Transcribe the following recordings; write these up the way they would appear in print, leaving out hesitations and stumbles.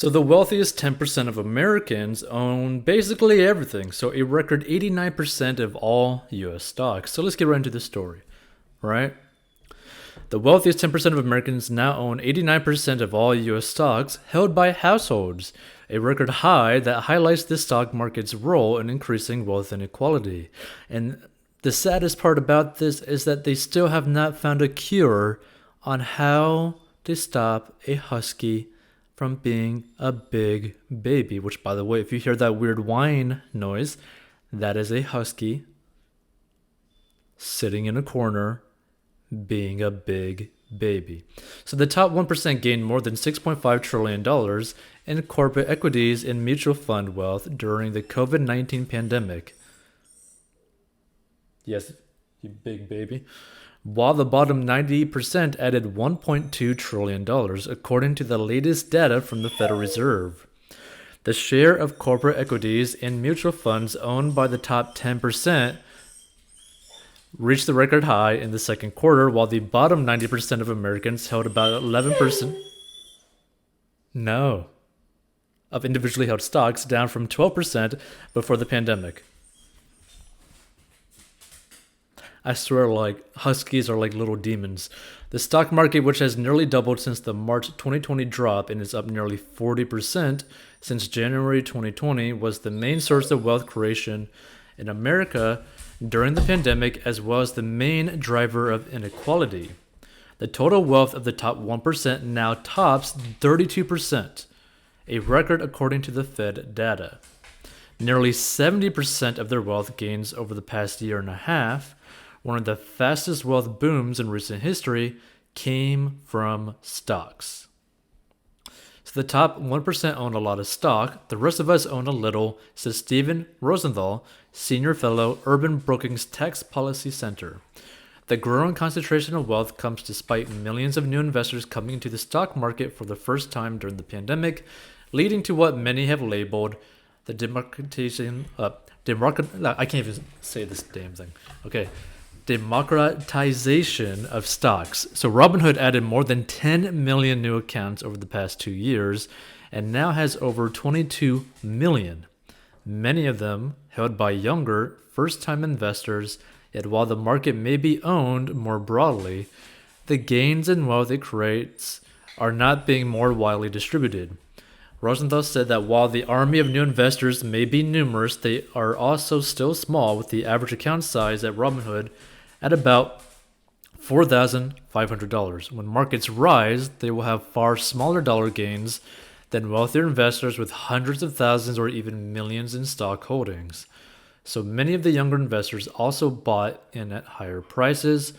So the wealthiest 10% of Americans own basically everything. So a record 89% of all US stocks. So let's get right into the story, right? The wealthiest 10% of Americans now own 89% of all US stocks held by households, a record high that highlights the stock market's role in increasing wealth inequality. And the saddest part about this is that they still have not found a cure on how to stop a husky from being a big baby. Which, by the way, if you hear that weird whine noise, that is a husky sitting in a corner being a big baby. So the top 1% gained more than $6.5 trillion in corporate equities and mutual fund wealth during the COVID-19 pandemic. Yes, you big baby. While the bottom 90% added $1.2 trillion, according to the latest data from the Federal Reserve. The share of corporate equities and mutual funds owned by the top 10% reached the record high in the second quarter, while the bottom 90% of Americans held about 11%. No. Of individually held stocks, down from 12% before the pandemic. I swear, like, huskies are like little demons. The stock market, which has nearly doubled since the March 2020 drop and is up nearly 40% since January 2020, was the main source of wealth creation in America during the pandemic, as well as the main driver of inequality. The total wealth of the top 1% now tops 32%, a record according to the Fed data. Nearly 70% of their wealth gains over the past year and a half, one of the fastest wealth booms in recent history, came from stocks. So the top 1% own a lot of stock, the rest of us own a little, says Stephen Rosenthal, Senior Fellow, Urban Brookings Tax Policy Center. The growing concentration of wealth comes despite millions of new investors coming into the stock market for the first time during the pandemic, leading to what many have labeled the I can't even say this damn thing. Okay. Democratization of stocks. So Robinhood added more than 10 million new accounts over the past 2 years and now has over 22 million. Many of them held by younger, first-time investors, yet while the market may be owned more broadly, the gains in wealth it creates are not being more widely distributed. Rosenthal said that while the army of new investors may be numerous, they are also still small, with the average account size at Robinhood at about $4,500. When markets rise, they will have far smaller dollar gains than wealthier investors with hundreds of thousands or even millions in stock holdings. So many of the younger investors also bought in at higher prices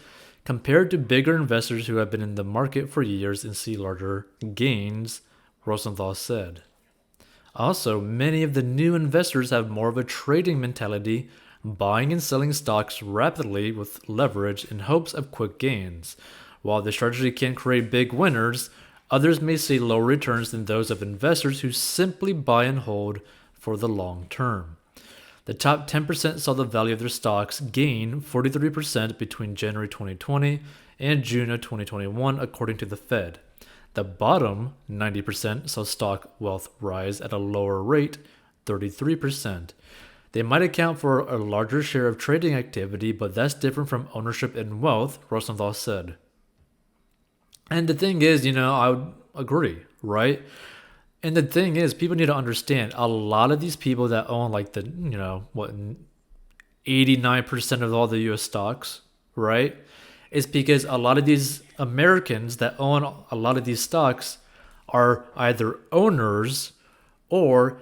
compared to bigger investors who have been in the market for years and see larger gains, Rosenthal said. Also, many of the new investors have more of a trading mentality, buying and selling stocks rapidly with leverage in hopes of quick gains. While this strategy can create big winners, others may see lower returns than those of investors who simply buy and hold for the long term. The top 10% saw the value of their stocks gain 43% between January 2020 and June of 2021, according to the Fed. The bottom 90% saw stock wealth rise at a lower rate, 33%. They might account for a larger share of trading activity, but that's different from ownership and wealth, Rosenthal said. And the thing is, I would agree, right? And the thing is, people need to understand a lot of these people that own 89% of all the US stocks, right? Is because a lot of these Americans that own a lot of these stocks are either owners or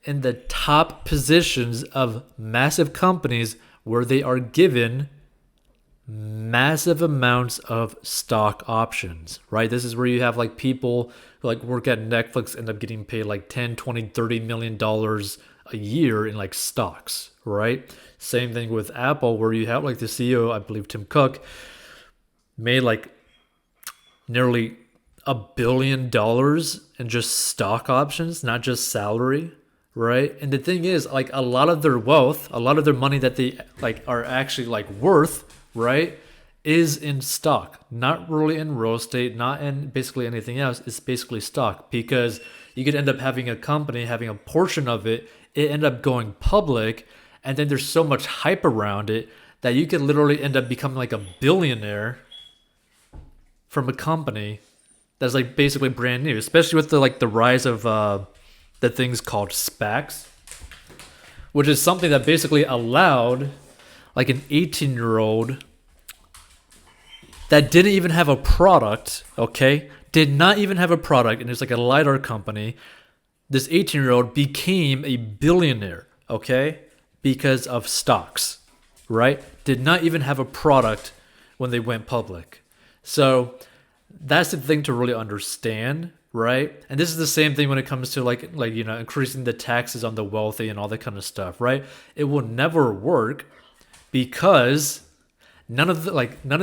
in the top positions of massive companies where they are given massive amounts of stock options, right? This is where you have people who work at Netflix end up getting paid 10, 20, 30 million dollars a year in stocks, right? Same thing with Apple, where you have the CEO, I believe Tim Cook, made nearly $1 billion in just stock options, not just salary, right? And the thing is, a lot of their wealth, a lot of their money that they are actually worth, right, is in stock, not really in real estate, not in basically anything else. It's basically stock, because you could end up having a company, having a portion of it, it end up going public, and then there's so much hype around it that you could literally end up becoming like a billionaire from a company that's like basically brand new, especially with the rise of the things called SPACs, which is something that basically allowed like an 18-year-old that didn't even have a product, okay? Did not even have a product, and it's like a LiDAR company. This 18-year-old became a billionaire, okay? Because of stocks, right? Did not even have a product when they went public. So that's the thing to really understand, right? And this is the same thing when it comes to like increasing the taxes on the wealthy and all that kind of stuff, right? It will never work because none of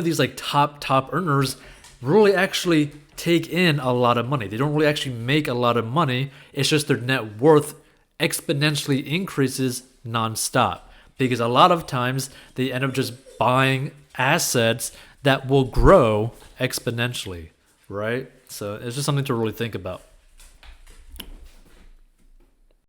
these like top earners really actually take in a lot of money. They don't really actually make a lot of money. It's just their net worth exponentially increases nonstop because a lot of times they end up just buying assets that will grow exponentially, right? So it's just something to really think about.